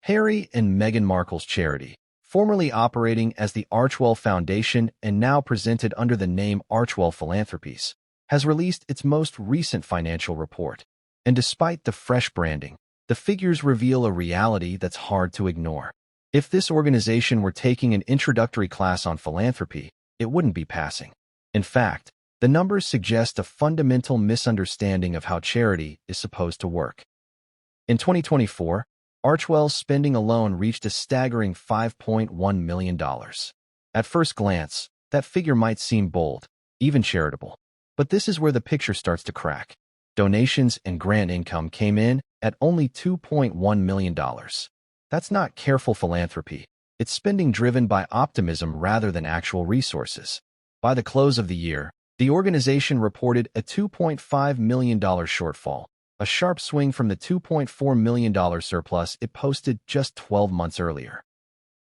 Harry and Meghan Markle's charity, formerly operating as the Archewell Foundation and now presented under the name Archewell Philanthropies, has released its most recent financial report. And despite the fresh branding, the figures reveal a reality that's hard to ignore. If this organization were taking an introductory class on philanthropy, it wouldn't be passing. In fact, the numbers suggest a fundamental misunderstanding of how charity is supposed to work. In 2024, Archewell's spending alone reached a staggering $5.1 million. At first glance, that figure might seem bold, even charitable. But this is where the picture starts to crack. Donations and grant income came in at only $2.1 million. That's not careful philanthropy. It's spending driven by optimism rather than actual resources. By the close of the year, the organization reported a $2.5 million shortfall, a sharp swing from the $2.4 million surplus it posted just 12 months earlier.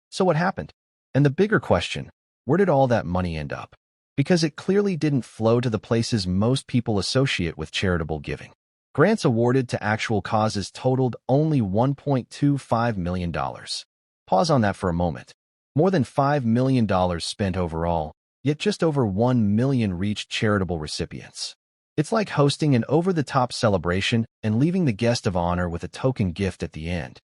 So what happened? And the bigger question, where did all that money end up? Because it clearly didn't flow to the places most people associate with charitable giving. Grants awarded to actual causes totaled only $1.25 million. Pause on that for a moment. More than $5 million spent overall, yet just over 1 million reached charitable recipients. It's like hosting an over-the-top celebration and leaving the guest of honor with a token gift at the end.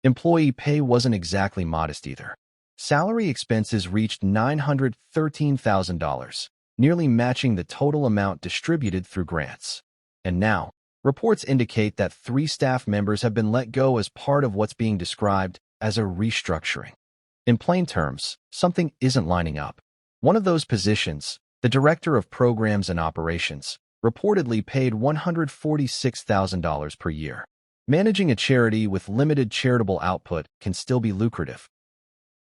Employee pay wasn't exactly modest either. Salary expenses reached $913,000, nearly matching the total amount distributed through grants. And now, reports indicate that 3 staff members have been let go as part of what's being described as a restructuring. In plain terms, something isn't lining up. One of those positions, the Director of Programs and Operations, reportedly paid $146,000 per year. Managing a charity with limited charitable output can still be lucrative.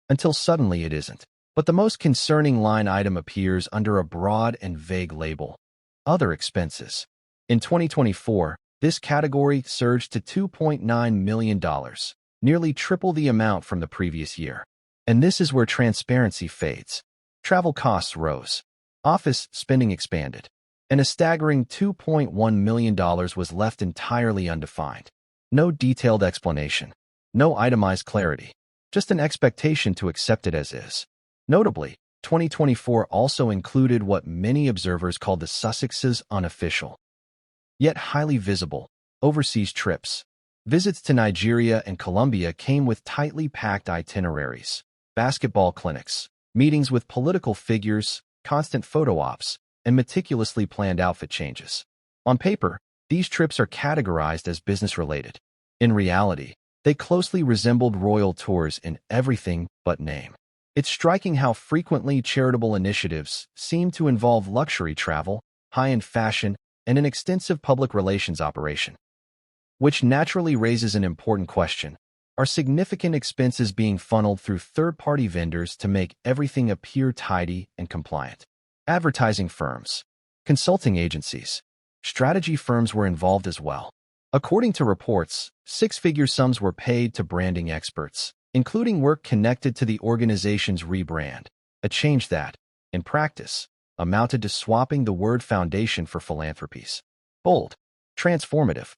Until suddenly it isn't. But the most concerning line item appears under a broad and vague label: other expenses. In 2024, this category surged to $2.9 million, nearly triple the amount from the previous year. And this is where transparency fades. Travel costs rose. Office spending expanded. And a staggering $2.1 million was left entirely undefined. No detailed explanation. No itemized clarity. Just an expectation to accept it as is. Notably, 2024 also included what many observers called the Sussex's unofficial, yet highly visible, overseas trips. Visits to Nigeria and Colombia came with tightly packed itineraries, basketball clinics, meetings with political figures, constant photo ops, and meticulously planned outfit changes. On paper, these trips are categorized as business-related. In reality, they closely resembled royal tours in everything but name. It's striking how frequently charitable initiatives seem to involve luxury travel, high-end fashion, and an extensive public relations operation. Which naturally raises an important question. Are significant expenses being funneled through third-party vendors to make everything appear tidy and compliant? Advertising firms, consulting agencies, strategy firms were involved as well. According to reports, 6-figure sums were paid to branding experts, including work connected to the organization's rebrand, a change that, in practice, amounted to swapping the word foundation for philanthropies. Bold, transformative,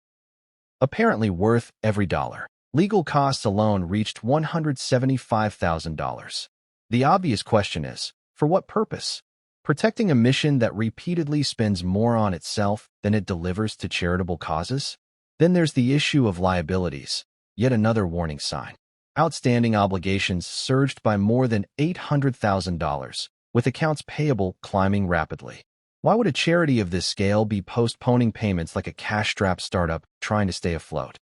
apparently worth every dollar. Legal costs alone reached $175,000. The obvious question is, for what purpose? Protecting a mission that repeatedly spends more on itself than it delivers to charitable causes? Then there's the issue of liabilities, yet another warning sign. Outstanding obligations surged by more than $800,000, with accounts payable climbing rapidly. Why would a charity of this scale be postponing payments like a cash-strapped startup trying to stay afloat?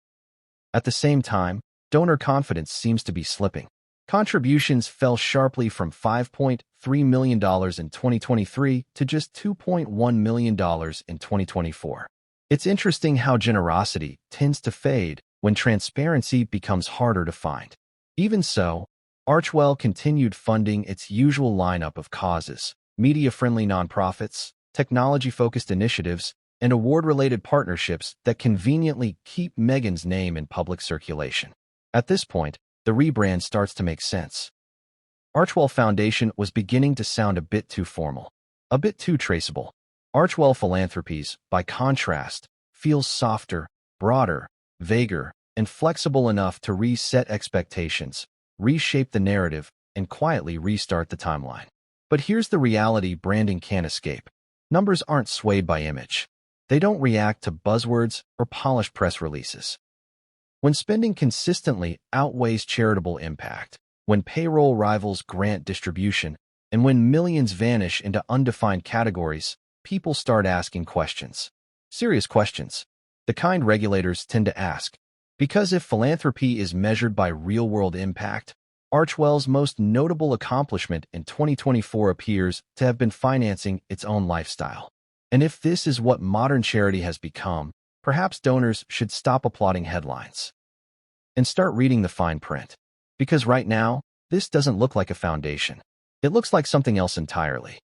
At the same time, donor confidence seems to be slipping. Contributions fell sharply from $5.3 million in 2023 to just $2.1 million in 2024. It's interesting how generosity tends to fade when transparency becomes harder to find. Even so, Archewell continued funding its usual lineup of causes: media-friendly nonprofits, technology-focused initiatives, and award-related partnerships that conveniently keep Meghan's name in public circulation. At this point, the rebrand starts to make sense. Archewell Foundation was beginning to sound a bit too formal, a bit too traceable. Archewell Philanthropies, by contrast, feels softer, broader, vaguer, and flexible enough to reset expectations, reshape the narrative, and quietly restart the timeline. But here's the reality branding can't escape. Numbers aren't swayed by image. They don't react to buzzwords or polished press releases. When spending consistently outweighs charitable impact, when payroll rivals grant distribution, and when millions vanish into undefined categories, people start asking questions. Serious questions. The kind regulators tend to ask. Because if philanthropy is measured by real-world impact, Archwell's most notable accomplishment in 2024 appears to have been financing its own lifestyle. And if this is what modern charity has become, perhaps donors should stop applauding headlines and start reading the fine print. Because right now, this doesn't look like a foundation. It looks like something else entirely.